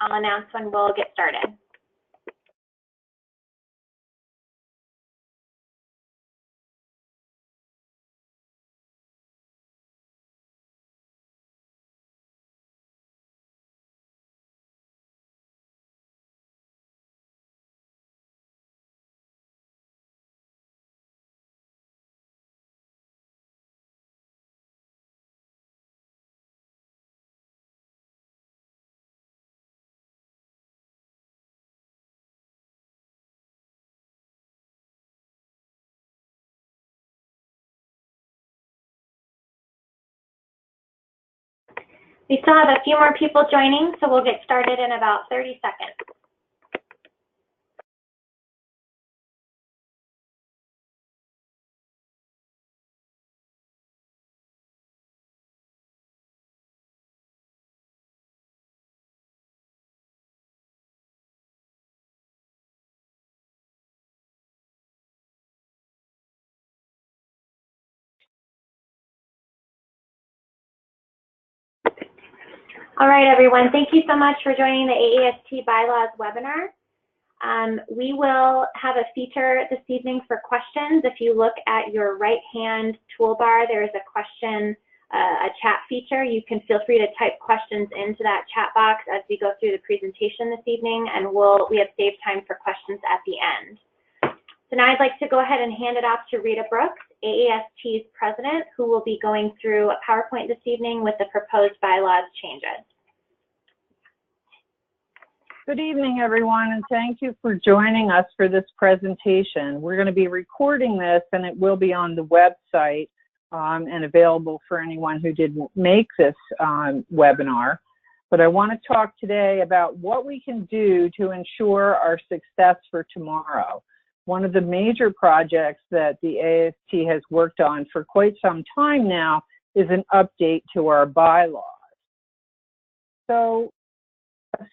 I'll announce when we'll get started. We still have a few more people joining, so we'll get started in about 30 seconds. All right, everyone, thank you so much for joining the AAST Bylaws webinar. We will have a feature this evening for questions. If you look at your right-hand toolbar, there is a question, a chat feature. You can feel free to type questions into that chat box as we go through the presentation this evening, and we have saved time for questions at the end. So now I'd like to go ahead and hand it off to Rita Brooks, AAST's president, who will be going through a PowerPoint this evening with the proposed bylaws changes. Good evening, everyone, and thank you for joining us for this presentation. We're going to be recording this, and it will be on the website and available for anyone who didn't make this webinar. But I want to talk today about what we can do to ensure our success for tomorrow. One of the major projects that the AAST has worked on for quite some time now is an update to our bylaws. So,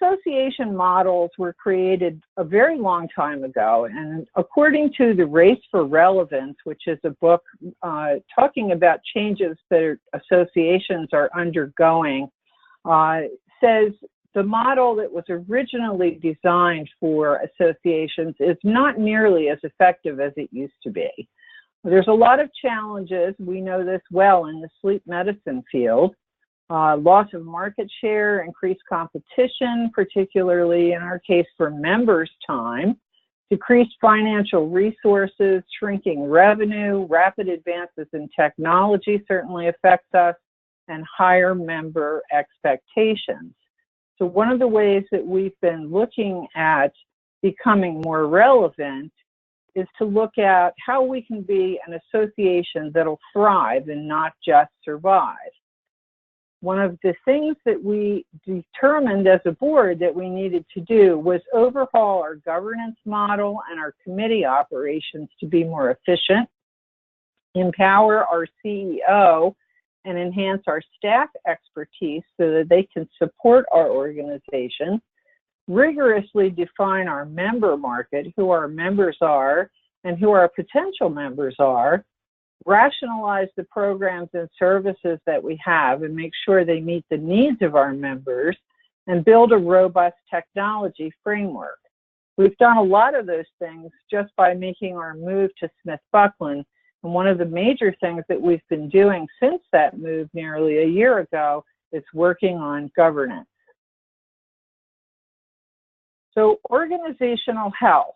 association models were created a very long time ago, and according to the Race for Relevance, which is a book talking about changes that associations are undergoing, says the model that was originally designed for associations is not nearly as effective as it used to be. There's a lot of challenges. We know this well in the sleep medicine field. Loss of market share, increased competition, particularly in our case for members' time, decreased financial resources, shrinking revenue, rapid advances in technology certainly affects us, and higher member expectations. So one of the ways that we've been looking at becoming more relevant is to look at how we can be an association that'll thrive and not just survive. One of the things that we determined as a board that we needed to do was overhaul our governance model and our committee operations to be more efficient, empower our CEO, and enhance our staff expertise so that they can support our organization, rigorously define our member market, who our members are and who our potential members are, rationalize the programs and services that we have and make sure they meet the needs of our members, and build a robust technology framework. We've done a lot of those things just by making our move to Smith-Buckland, and one of the major things that we've been doing since that move nearly a year ago is working on governance. So, organizational health.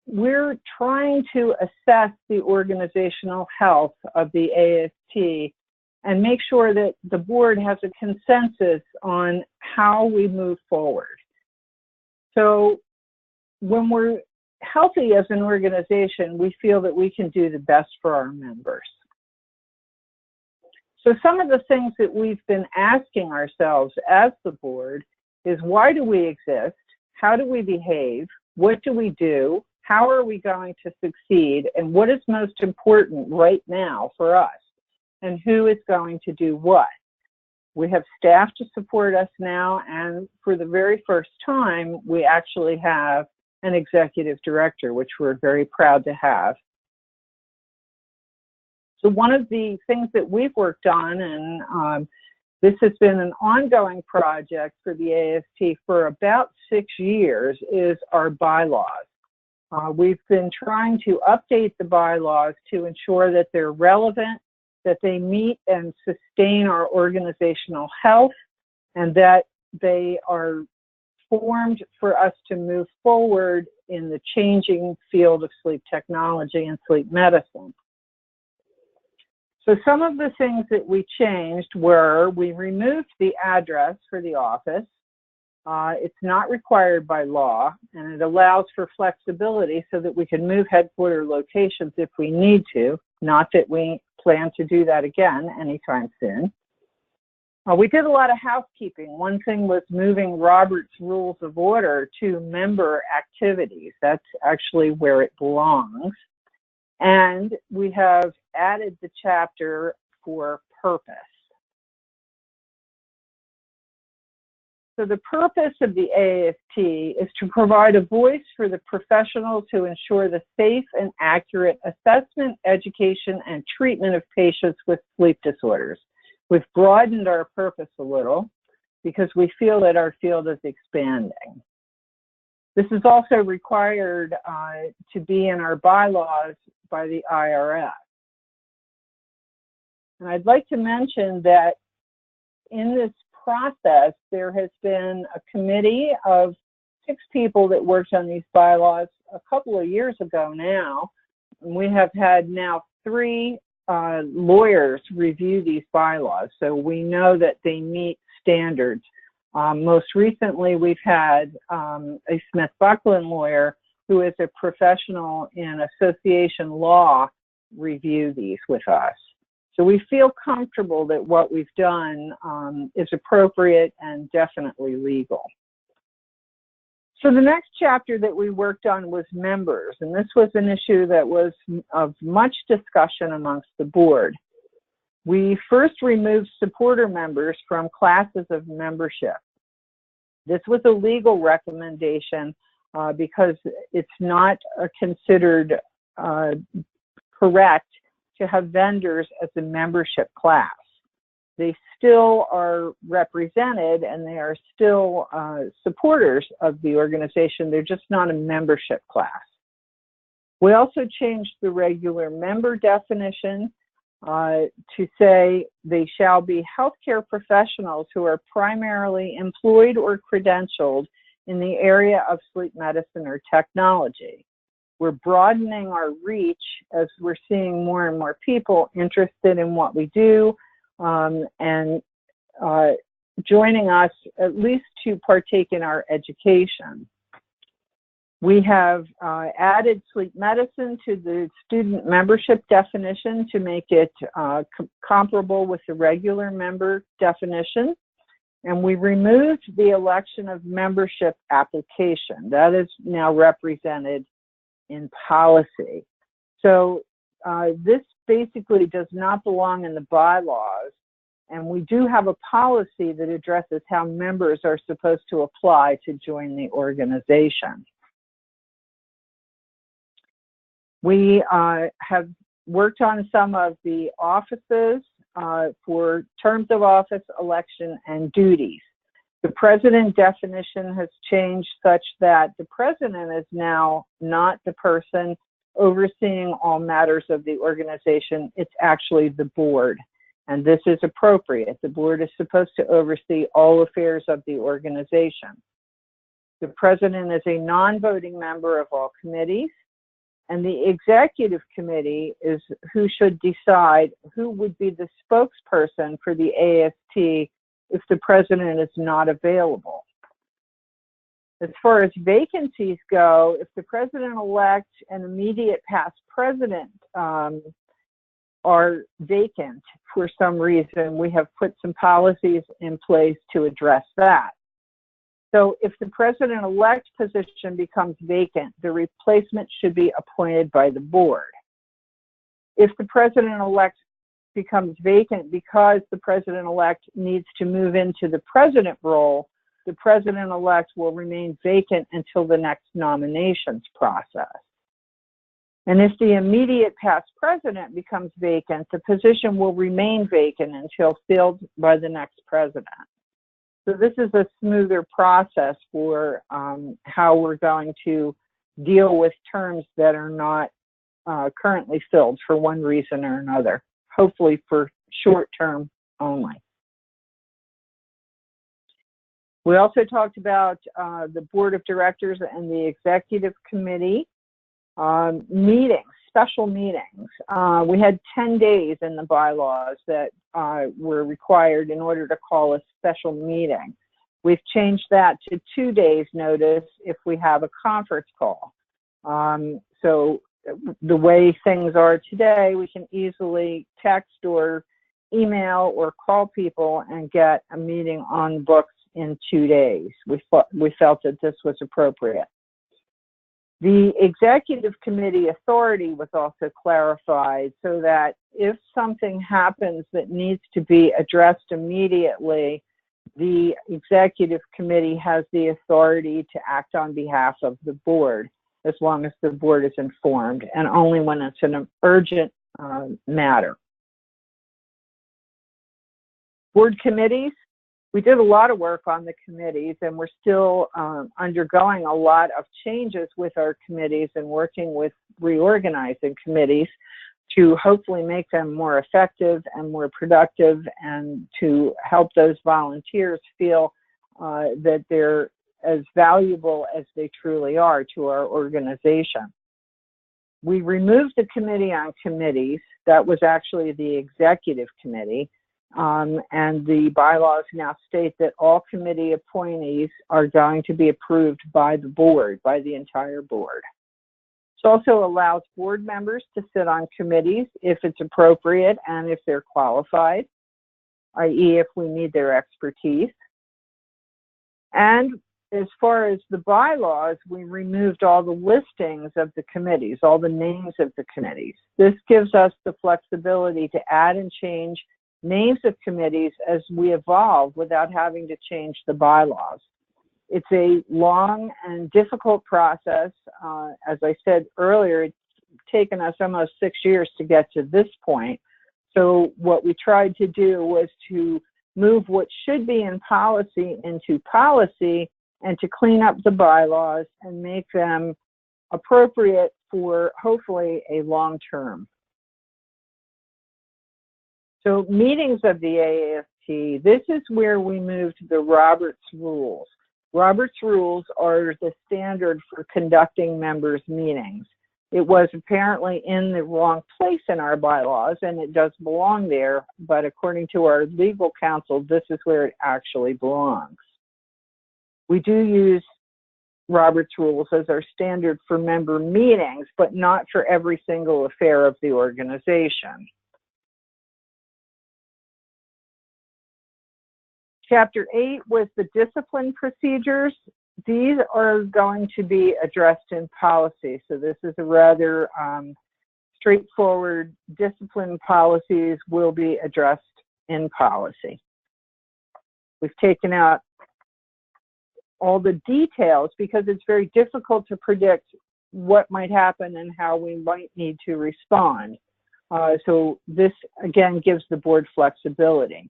We're trying to assess the organizational health of the AAST and make sure that the board has a consensus on how we move forward. So when we're healthy as an organization, we feel that we can do the best for our members. So some of the things that we've been asking ourselves as the board is, why do we exist? How do we behave? What do we do? How are we going to succeed? And what is most important right now for us? And who is going to do what? We have staff to support us now, and for the very first time, we actually have an executive director, which we're very proud to have. So one of the things that we've worked on, and this has been an ongoing project for the AAST for about 6 years, is our bylaws. We've been trying to update the bylaws to ensure that they're relevant, that they meet and sustain our organizational health, and that they are formed for us to move forward in the changing field of sleep technology and sleep medicine. So some of the things that we changed were, we removed the address for the office. It's not required by law, and it allows for flexibility so that we can move headquarter locations if we need to, not that we plan to do that again anytime soon. We did a lot of housekeeping. One thing was moving Robert's Rules of Order to member activities. That's actually where it belongs. And we have added the chapter for purpose. So the purpose of the AAST is to provide a voice for the professionals to ensure the safe and accurate assessment, education, and treatment of patients with sleep disorders. We've broadened our purpose a little because we feel that our field is expanding. This is also required to be in our bylaws by the IRS. And I'd like to mention that in this process, there has been a committee of 6 people that worked on these bylaws a couple of years ago now. And we have had now 3 lawyers review these bylaws, so we know that they meet standards. Most recently, we've had a Smith-Buckland lawyer who is a professional in association law review these with us. So we feel comfortable that what we've done is appropriate and definitely legal. So the next chapter that we worked on was members, and this was an issue that was of much discussion amongst the board. We first removed supporter members from classes of membership. This was a legal recommendation because it's not considered correct to have vendors as a membership class. They still are represented and they are still supporters of the organization. They're just not a membership class. We also changed the regular member definition to say they shall be healthcare professionals who are primarily employed or credentialed in the area of sleep medicine or technology. We're broadening our reach as we're seeing more and more people interested in what we do and joining us at least to partake in our education. We have added sleep medicine to the student membership definition to make it comparable with the regular member definition. And we removed the election of membership application. That is now represented in policy. So this basically does not belong in the bylaws. And we do have a policy that addresses how members are supposed to apply to join the organization. We have worked on some of the offices for terms of office, election, and duties. The president definition has changed such that the president is now not the person overseeing all matters of the organization. It's actually the board, and this is appropriate. The board is supposed to oversee all affairs of the organization. The president is a non-voting member of all committees, and the executive committee is who should decide who would be the spokesperson for the AAST if the president is not available. As far as vacancies go, if the president-elect and immediate past president are vacant for some reason, we have put some policies in place to address that. So if the president-elect position becomes vacant, the replacement should be appointed by the board. If the president-elect becomes vacant because the president-elect needs to move into the president role, the president-elect will remain vacant until the next nominations process. And if the immediate past president becomes vacant, the position will remain vacant until filled by the next president. So this is a smoother process for how we're going to deal with terms that are not currently filled for one reason or another, hopefully for short term only. We also talked about the board of directors and the executive committee meetings, special meetings. We had 10 days in the bylaws that were required in order to call a special meeting. We've changed that to 2 days notice if we have a conference call. So the way things are today, we can easily text or email or call people and get a meeting on the books in 2 days. We felt that this was appropriate. The executive committee authority was also clarified so that if something happens that needs to be addressed immediately, the executive committee has the authority to act on behalf of the board, as long as the board is informed, and only when it's an urgent matter. Board committees. We did a lot of work on the committees, and we're still undergoing a lot of changes with our committees and working with reorganizing committees to hopefully make them more effective and more productive, and to help those volunteers feel that they're as valuable as they truly are to our organization. We removed the committee on committees. That was actually the executive committee. And the bylaws now state that all committee appointees are going to be approved by the board, by the entire board. It also allows board members to sit on committees if it's appropriate and if they're qualified, i.e. if we need their expertise. And as far as the bylaws, we removed all the listings of the committees, all the names of the committees. This gives us the flexibility to add and change names of committees as we evolve without having to change the bylaws. It's a long and difficult process. As I said earlier, it's taken us almost 6 years to get to this point. So what we tried to do was to move what should be in policy into policy, and to clean up the bylaws and make them appropriate for hopefully a long term. So meetings of the AAST, this is where we moved the Roberts Rules. Roberts Rules are the standard for conducting members' meetings. It was apparently in the wrong place in our bylaws, and it does belong there, but according to our legal counsel, this is where it actually belongs. We do use Roberts Rules as our standard for member meetings, but not for every single affair of the organization. Chapter 8 was the discipline procedures. These are going to be addressed in policy. So this is a rather straightforward. Discipline policies will be addressed in policy. We've taken out all the details because it's very difficult to predict what might happen and how we might need to respond. So this, again, gives the board flexibility.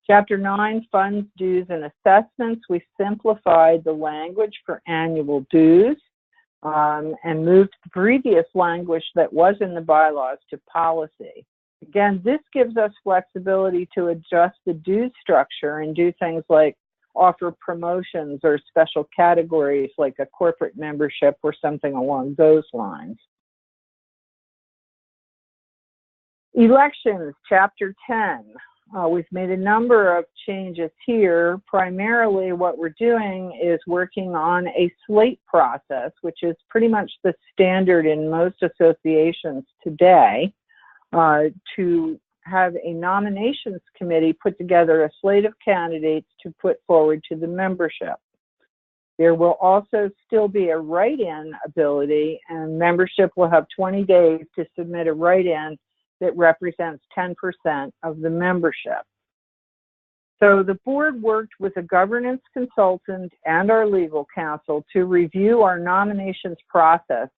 Chapter 9, funds, dues, and assessments. We simplified the language for annual dues and moved the previous language that was in the bylaws to policy. Again, this gives us flexibility to adjust the dues structure and do things like offer promotions or special categories like a corporate membership or something along those lines. Elections, Chapter 10. We've made a number of changes here. Primarily what we're doing is working on a slate process, which is pretty much the standard in most associations today, to have a nominations committee put together a slate of candidates to put forward to the membership. There will also still be a write-in ability, and membership will have 20 days to submit a write-in that represents 10% of the membership. So the board worked with a governance consultant and our legal counsel to review our nominations process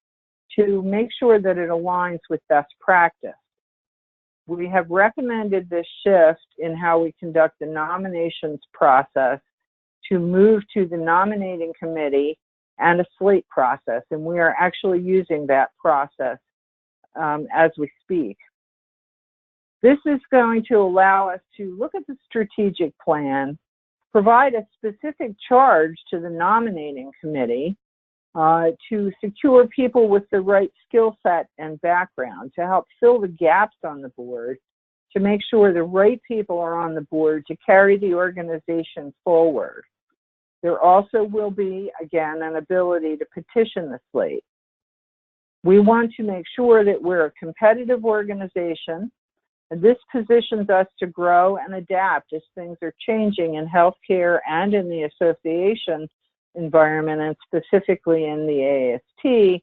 to make sure that it aligns with best practice. We have recommended this shift in how we conduct the nominations process to move to the nominating committee and a slate process, and we are actually using that process as we speak. This is going to allow us to look at the strategic plan, provide a specific charge to the nominating committee to secure people with the right skill set and background, to help fill the gaps on the board, to make sure the right people are on the board to carry the organization forward. There also will be, again, an ability to petition the slate. We want to make sure that we're a competitive organization, and this positions us to grow and adapt as things are changing in healthcare and in the association environment, and specifically in the AAST,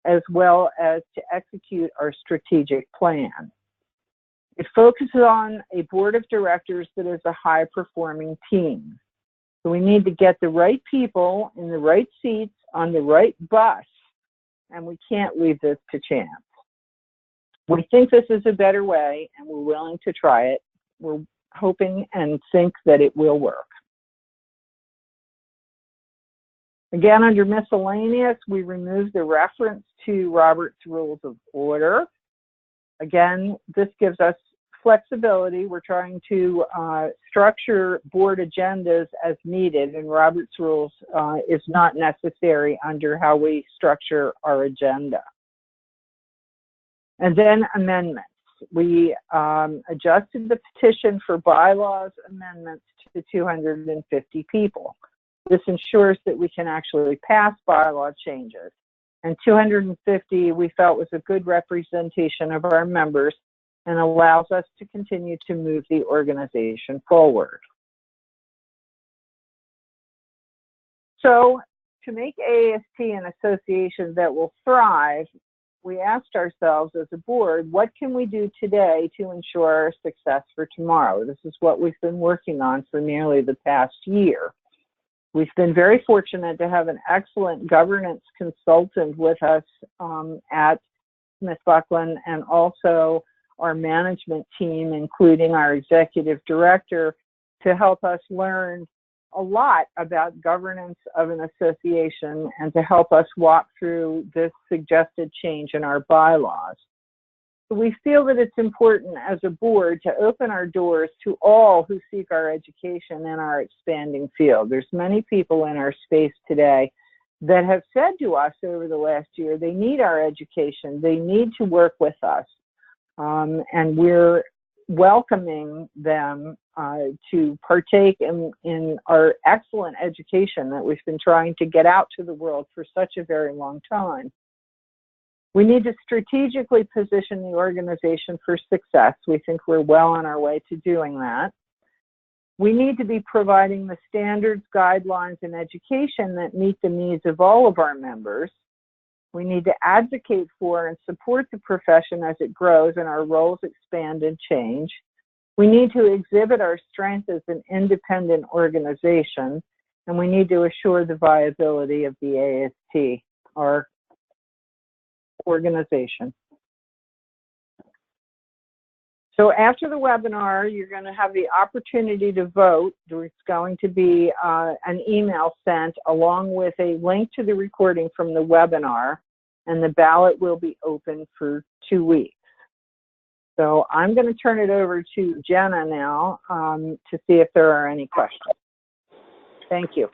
as well as to execute our strategic plan. It focuses on a board of directors that is a high-performing team. So we need to get the right people in the right seats on the right bus, and we can't leave this to chance. We think this is a better way, and we're willing to try it. We're hoping and think that it will work. Again, under miscellaneous, we removed the reference to Robert's Rules of Order. Again, this gives us flexibility. We're trying to structure board agendas as needed, and Robert's Rules is not necessary under how we structure our agenda. And then amendments. We adjusted the petition for bylaws amendments to 250 people. This ensures that we can actually pass bylaw changes. And 250 we felt was a good representation of our members and allows us to continue to move the organization forward. So to make AAST an association that will thrive, we asked ourselves as a board, what can we do today to ensure our success for tomorrow? This is what we've been working on for nearly the past year. We've been very fortunate to have an excellent governance consultant with us at Smith Buckland, and also our management team, including our executive director, to help us learn a lot about governance of an association and to help us walk through this suggested change in our bylaws. So we feel that it's important as a board to open our doors to all who seek our education in our expanding field. There's many people in our space today that have said to us over the last year, they need our education, they need to work with us, and we're welcoming them to partake in our excellent education that we've been trying to get out to the world for such a very long time. We need to strategically position the organization for success. We think we're well on our way to doing that. We need to be providing the standards, guidelines, and education that meet the needs of all of our members. We need to advocate for and support the profession as it grows and our roles expand and change. We need to exhibit our strength as an independent organization, and we need to assure the viability of the AAST, our organization. So after the webinar, you're going to have the opportunity to vote. There's going to be an email sent along with a link to the recording from the webinar, and the ballot will be open for 2 weeks. So I'm going to turn it over to Jenna now to see if there are any questions. Thank you.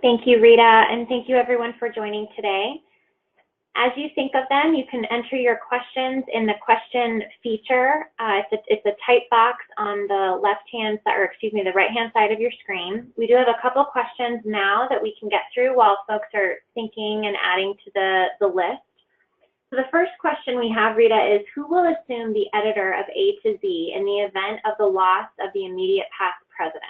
Thank you, Rita, and thank you everyone for joining today. As you think of them, you can enter your questions in the question feature. It's a type box on the the right-hand side of your screen. We do have a couple questions now that we can get through while folks are thinking and adding to the list. So the first question we have, Rita, is who will assume the editor of A to Z in the event of the loss of the immediate past president?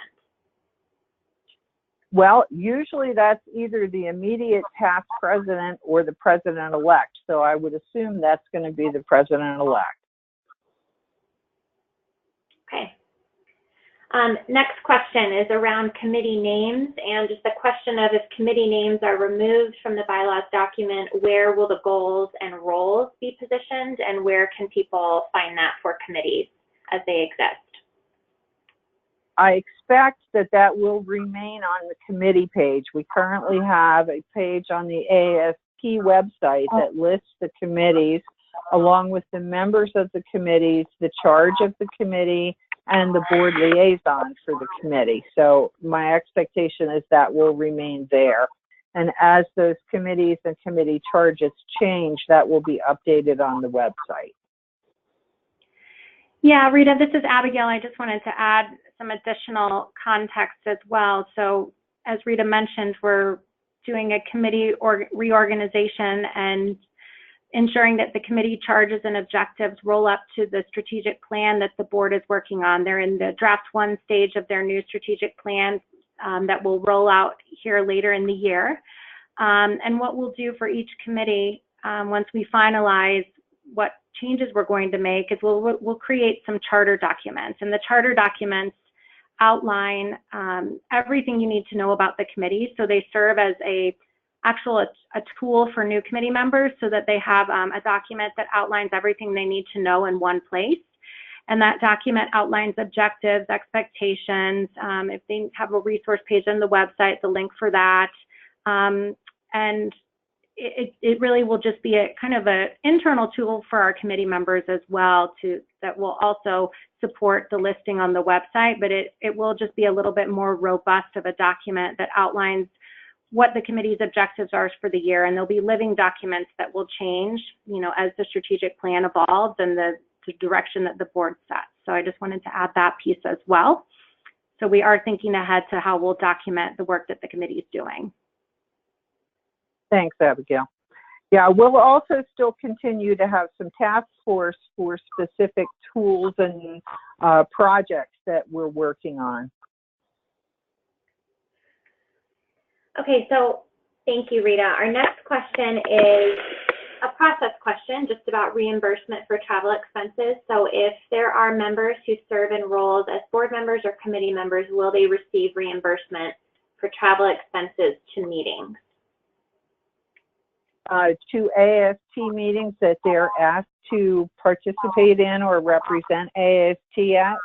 Well, usually that's either the immediate past president or the president-elect. So I would assume that's going to be the president-elect. Okay. Next question is around committee names, and just the question of if committee names are removed from the bylaws document, where will the goals and roles be positioned, and where can people find that for committees as they exist? I expect that that will remain on the committee page. We currently have a page on the AAST website that lists the committees along with the members of the committees, the charge of the committee, and the board liaison for the committee. So my expectation is that will remain there. And as those committees and committee charges change, that will be updated on the website. Yeah, Rita, this is Abigail. I just wanted to add some additional context as well. So as Rita mentioned, we're doing a committee reorganization and ensuring that the committee charges and objectives roll up to the strategic plan that the board is working on. They're in the draft 1 stage of their new strategic plan that will roll out here later in the year. And what we'll do for each committee, once we finalize what changes we're going to make, is we'll create some charter documents. And the charter documents outline everything you need to know about the committee. So they serve as a tool for new committee members so that they have a document that outlines everything they need to know in one place. And that document outlines objectives, expectations. If they have a resource page on the website, the link for that. And it really will just be a kind of an internal tool for our committee members as well that will also support the listing on the website, but it will just be a little bit more robust of a document that outlines what the committee's objectives are for the year, and there'll be living documents that will change, as the strategic plan evolves and the direction that the board sets. So I just wanted to add that piece as well. So we are thinking ahead to how we'll document the work that the committee is doing. Thanks, Abigail. Yeah, we'll also still continue to have some task force for specific tools and projects that we're working on. Okay, so thank you, Rita. Our next question is a process question just about reimbursement for travel expenses. So if there are members who serve in roles as board members or committee members, will they receive reimbursement for travel expenses to meetings? To AAST meetings that they're asked to participate in or represent AAST at,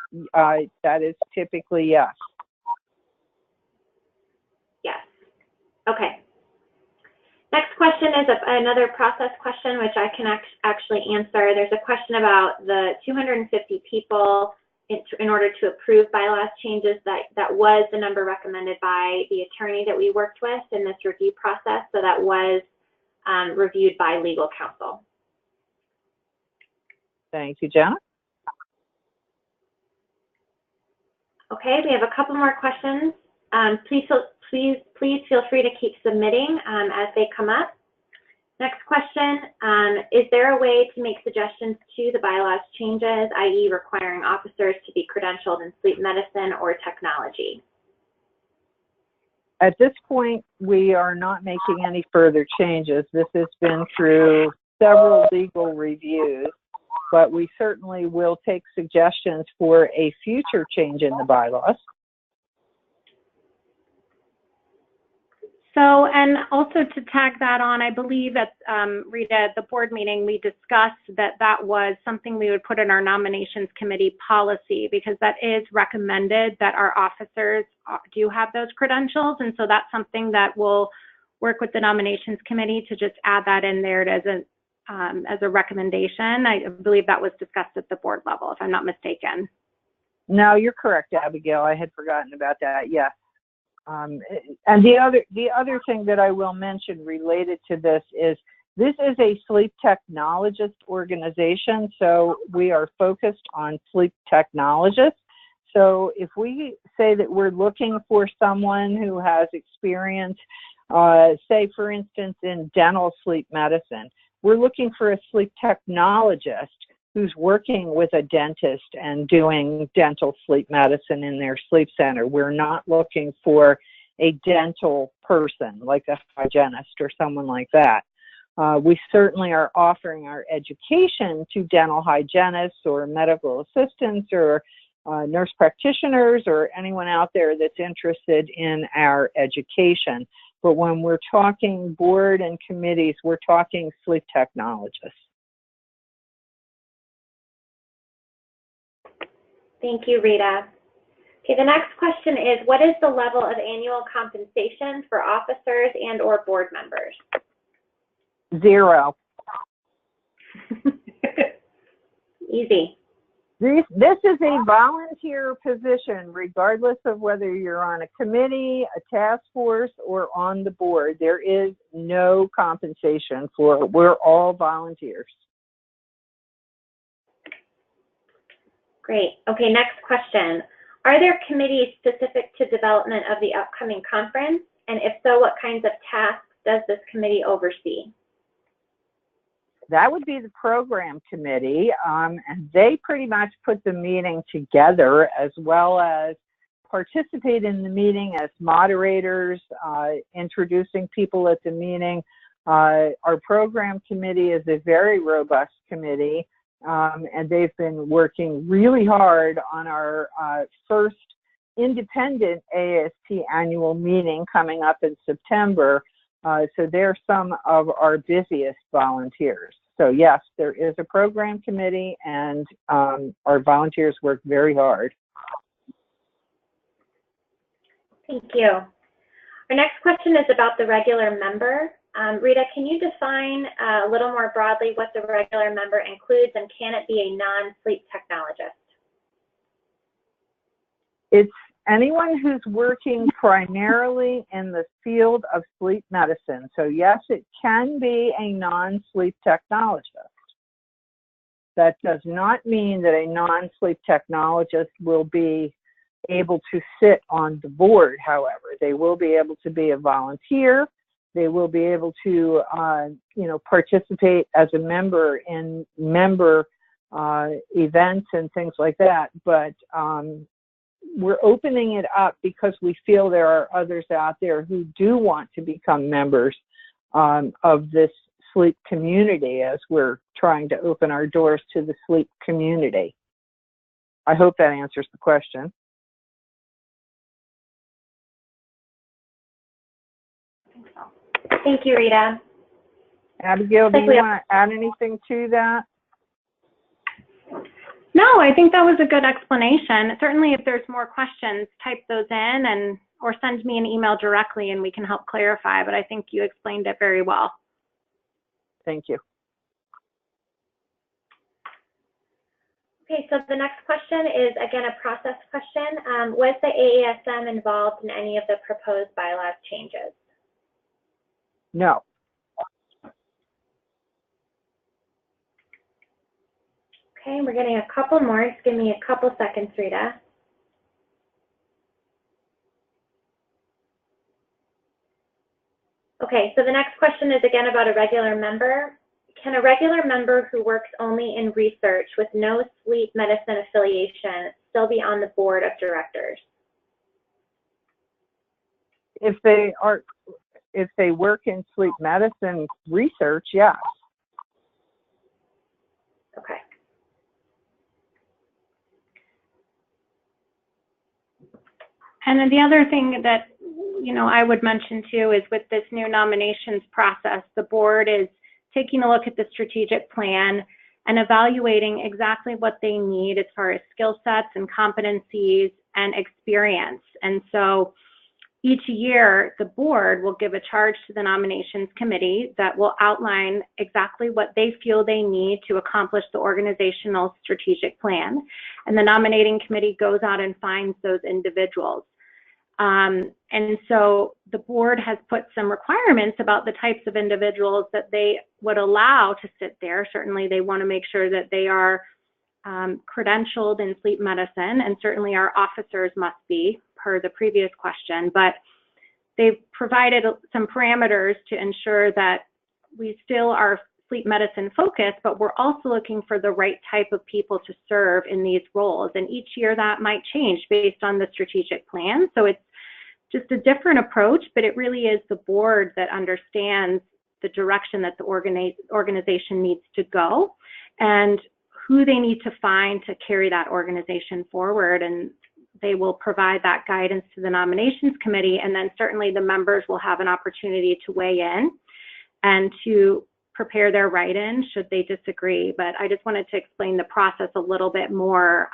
that is typically yes. Yes. Okay. Next question is another process question, which I can actually answer. There's a question about the 250 people in order to approve bylaws changes. That was the number recommended by the attorney that we worked with in this review process. So that was reviewed by legal counsel. Thank you, Jenna. Okay, we have a couple more questions. Please feel free to keep submitting as they come up. Next question, is there a way to make suggestions to the bylaws changes, i.e. requiring officers to be credentialed in sleep medicine or technology? At this point, we are not making any further changes. This has been through several legal reviews, but we certainly will take suggestions for a future change in the bylaws. So, and also to tag that on, I believe at Rita, at the board meeting, we discussed that was something we would put in our nominations committee policy, because that is recommended that our officers do have those credentials. And so that's something that we'll work with the nominations committee to just add that in there as a recommendation. I believe that was discussed at the board level, if I'm not mistaken. No, you're correct, Abigail. I had forgotten about that. Yes. And the other thing that I will mention related to this is a sleep technologist organization, so we are focused on sleep technologists. So if we say that we're looking for someone who has experience, say for instance in dental sleep medicine, we're looking for a sleep technologist who's working with a dentist and doing dental sleep medicine in their sleep center. We're not looking for a dental person like a hygienist or someone like that. We certainly are offering our education to dental hygienists or medical assistants or nurse practitioners or anyone out there that's interested in our education. But when we're talking board and committees, we're talking sleep technologists. Thank you, Rita. Okay, the next question is, what is the level of annual compensation for officers and/or board members? 0. Easy. This is a volunteer position, regardless of whether you're on a committee, a task force, or on the board. There is no compensation for it. We're all volunteers. Great. Okay, next question. Are there committees specific to development of the upcoming conference? And if so, what kinds of tasks does this committee oversee? That would be the program committee, and they pretty much put the meeting together, as well as participate in the meeting as moderators, introducing people at the meeting. Our program committee is a very robust committee, and they've been working really hard on our first independent AAST annual meeting coming up in September. So they're some of our busiest volunteers. So yes, there is a program committee, and our volunteers work very hard. Thank you. Our next question is about the regular member. Rita, can you define a little more broadly what the regular member includes, and can it be a non-sleep technologist? It's anyone who's working primarily in the field of sleep medicine. So yes, it can be a non-sleep technologist. That does not mean that a non-sleep technologist will be able to sit on the board, however. They will be able to be a volunteer. They will be able to, participate as a member in member events and things like that. But we're opening it up because we feel there are others out there who do want to become members of this sleep community, as we're trying to open our doors to the sleep community. I hope that answers the question. Thank you, Rita. Abigail, do you want to add anything to that? No, I think that was a good explanation. Certainly, if there's more questions, type those in or send me an email directly and we can help clarify, but I think you explained it very well. Thank you. Okay, so the next question is, again, a process question. Was the AASM involved in any of the proposed bylaws changes? No. Okay, we're getting a couple more. Just give me a couple seconds, Rita. Okay, so the next question is again about a regular member. Can a regular member who works only in research with no sleep medicine affiliation still be on the board of directors? If they work in sleep medicine research, yes. Okay. And then the other thing that, I would mention too is with this new nominations process, the board is taking a look at the strategic plan and evaluating exactly what they need as far as skill sets and competencies and experience. And so each year, the board will give a charge to the nominations committee that will outline exactly what they feel they need to accomplish the organizational strategic plan. And the nominating committee goes out and finds those individuals. And so the board has put some requirements about the types of individuals that they would allow to sit there. Certainly, they want to make sure that they are credentialed in sleep medicine, and certainly our officers must be, per the previous question, but they've provided some parameters to ensure that we still are sleep medicine focused, but we're also looking for the right type of people to serve in these roles. And each year that might change based on the strategic plan. So it's just a different approach, but it really is the board that understands the direction that the organization needs to go and who they need to find to carry that organization forward, and they will provide that guidance to the nominations committee, and then certainly the members will have an opportunity to weigh in and to prepare their write-in should they disagree. But I just wanted to explain the process a little bit more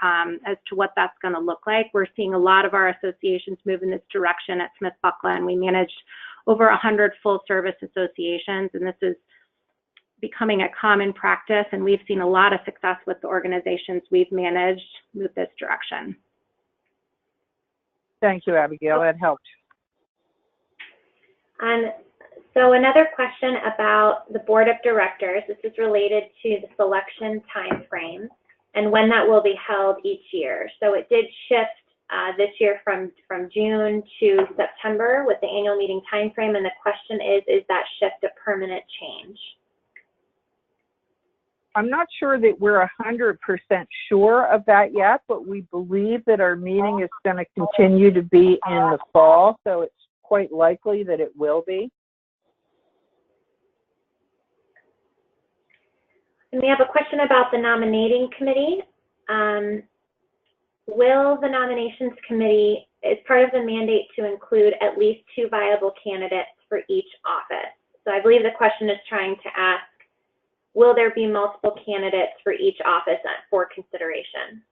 as to what that's going to look like. We're seeing a lot of our associations move in this direction at Smith-Buckla, and we managed over 100 full-service associations, and this is becoming a common practice, and we've seen a lot of success with the organizations we've managed move this direction. Thank you, Abigail. That helped. So another question about the board of directors. This is related to the selection time frame and when that will be held each year. So it did shift this year from June to September with the annual meeting time frame, and the question is that shift a permanent change? I'm not sure that we're 100% sure of that yet, but we believe that our meeting is going to continue to be in the fall, so it's quite likely that it will be. And we have a question about the nominating committee. Will the nominations committee, is part of the mandate to include at least 2 viable candidates for each office? So I believe the question is trying to ask, will there be multiple candidates for each office for consideration?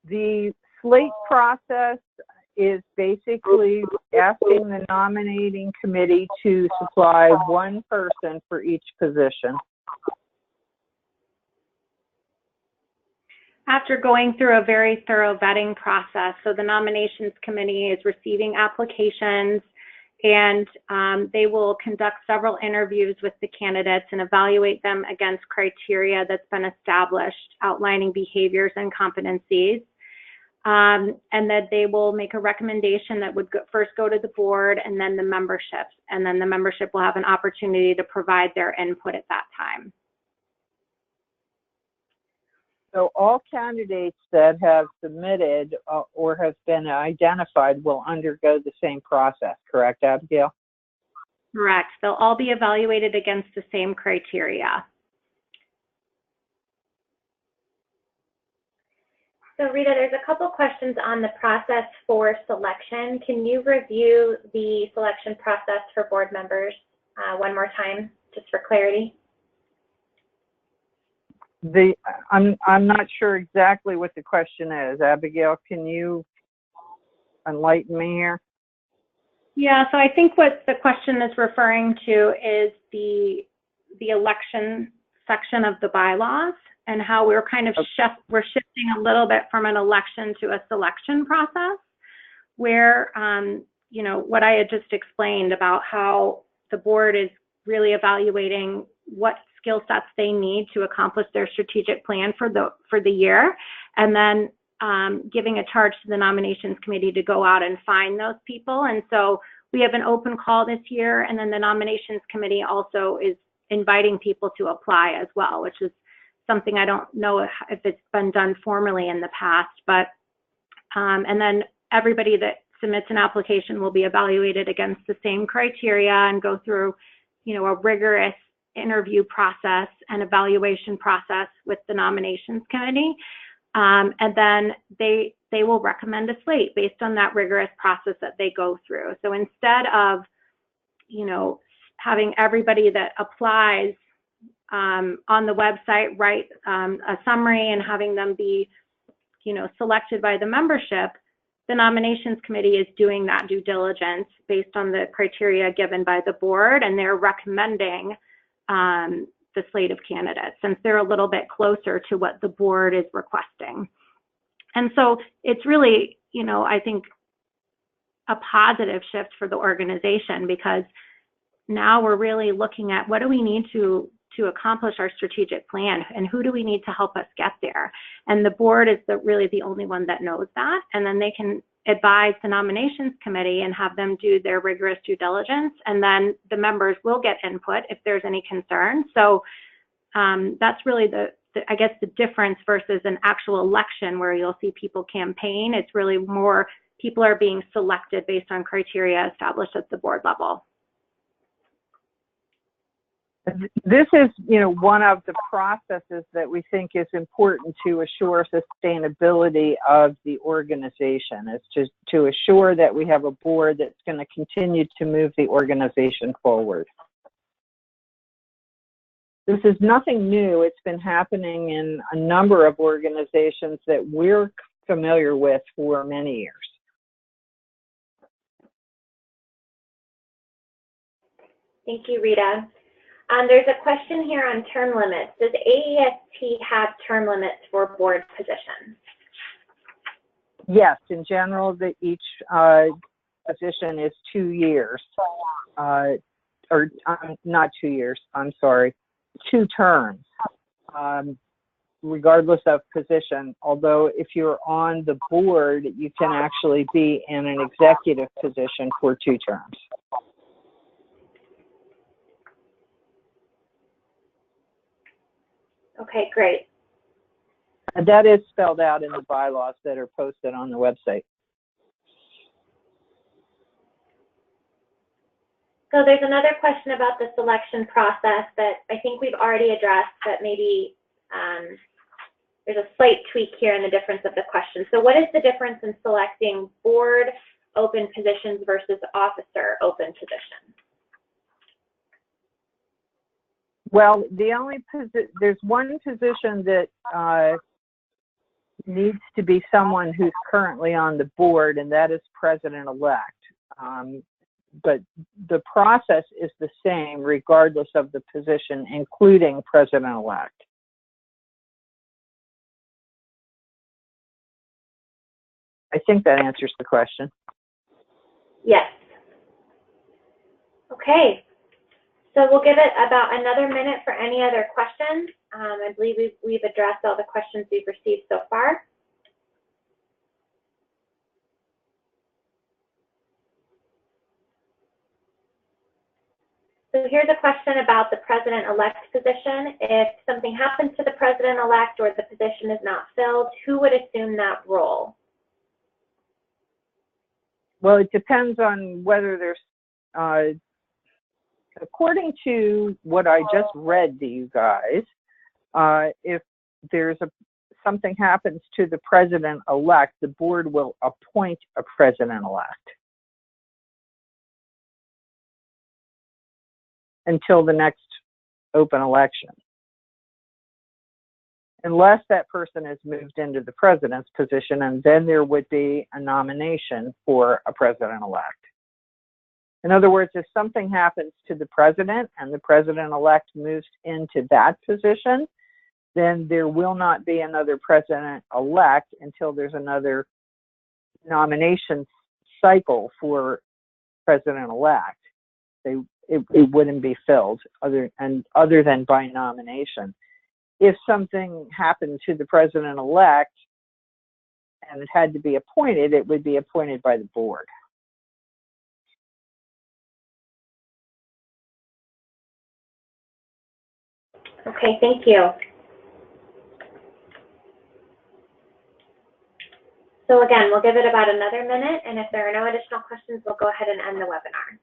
The slate process is basically asking the nominating committee to supply 1 person for each position. After going through a very thorough vetting process, so the nominations committee is receiving applications, and they will conduct several interviews with the candidates and evaluate them against criteria that's been established, outlining behaviors and competencies. And that they will make a recommendation that would first go to the board and then the membership. And then the membership will have an opportunity to provide their input at that time. So all candidates that have submitted or have been identified will undergo the same process, correct, Abigail? Correct. They'll all be evaluated against the same criteria. So Rita, there's a couple questions on the process for selection. Can you review the selection process for board members one more time, just for clarity? I'm not sure exactly what the question is. Abigail, can you enlighten me here? Yeah, so I think what the question is referring to is the election section of the bylaws, and how we're kind of we're shifting a little bit from an election to a selection process, where you know, what I had just explained about how the board is really evaluating what skill sets they need to accomplish their strategic plan for the year, and then giving a charge to the nominations committee to go out and find those people. And so we have an open call this year, and then the nominations committee also is inviting people to apply as well, which is something I don't know if it's been done formally in the past, but and then everybody that submits an application will be evaluated against the same criteria and go through, you know, a rigorous interview process and evaluation process with the nominations committee, and then they will recommend a slate based on that rigorous process that they go through. So instead of, you know, having everybody that applies on the website write a summary and having them be, you know, selected by the membership, the nominations committee is doing that due diligence based on the criteria given by the board, and they're recommending the slate of candidates, since they're a little bit closer to what the board is requesting. And so it's really, you know, I think a positive shift for the organization, because now we're really looking at what do we need to accomplish our strategic plan, and who do we need to help us get there. And the board is really the only one that knows that, and then they can advise the nominations committee and have them do their rigorous due diligence, and then the members will get input if there's any concern. So that's really I guess the difference versus an actual election where you'll see people campaign. It's really more people are being selected based on criteria established at the board level. This is, one of the processes that we think is important to assure sustainability of the organization. It's just to assure that we have a board that's going to continue to move the organization forward. This is nothing new. It's been happening in a number of organizations that we're familiar with for many years. Thank you, Rita. There's a question here on term limits. Does AAST have term limits for board positions? Yes, in general, each position is 2 years, or not 2 years, I'm sorry, 2 terms, regardless of position. Although if you're on the board, you can actually be in an executive position for 2 terms. Okay, great. And that is spelled out in the bylaws that are posted on the website. So there's another question about the selection process that I think we've already addressed, but maybe there's a slight tweak here in the difference of the question. So what is the difference in selecting board open positions versus officer open positions? Well, there's one position that needs to be someone who's currently on the board, and that is president-elect. But the process is the same regardless of the position, including president-elect. I think that answers the question. Yes. Okay. So we'll give it about another minute for any other questions. I believe we've addressed all the questions we've received so far. So here's a question about the president-elect position. If something happens to the president-elect or the position is not filled, who would assume that role? Well, it depends on whether there's, according to what I just read to you guys, if there's something happens to the president-elect, the board will appoint a president-elect until the next open election, unless that person has moved into the president's position, and then there would be a nomination for a president-elect. In other words, if something happens to the president and the president-elect moves into that position, then there will not be another president-elect until there's another nomination cycle for president-elect. It wouldn't be filled other than by nomination. If something happened to the president-elect and it had to be appointed, it would be appointed by the board. Okay, thank you. So again, we'll give it about another minute, and if there are no additional questions, we'll go ahead and end the webinar.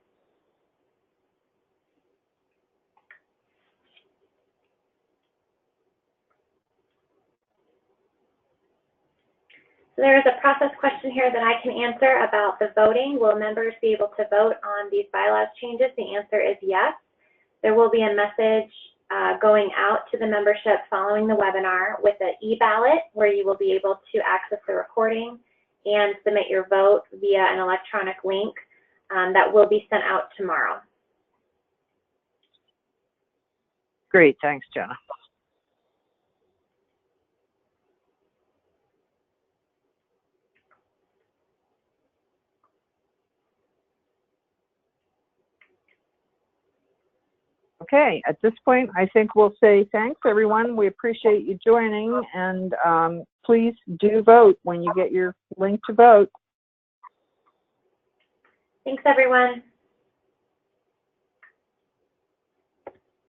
So there is a process question here that I can answer about the voting. Will members be able to vote on these bylaws changes? The answer is yes. There will be a message going out to the membership following the webinar with an e-ballot where you will be able to access the recording and submit your vote via an electronic link that will be sent out tomorrow. Great, thanks, Jenna. Okay, at this point, I think we'll say thanks, everyone. We appreciate you joining, and please do vote when you get your link to vote. Thanks, everyone.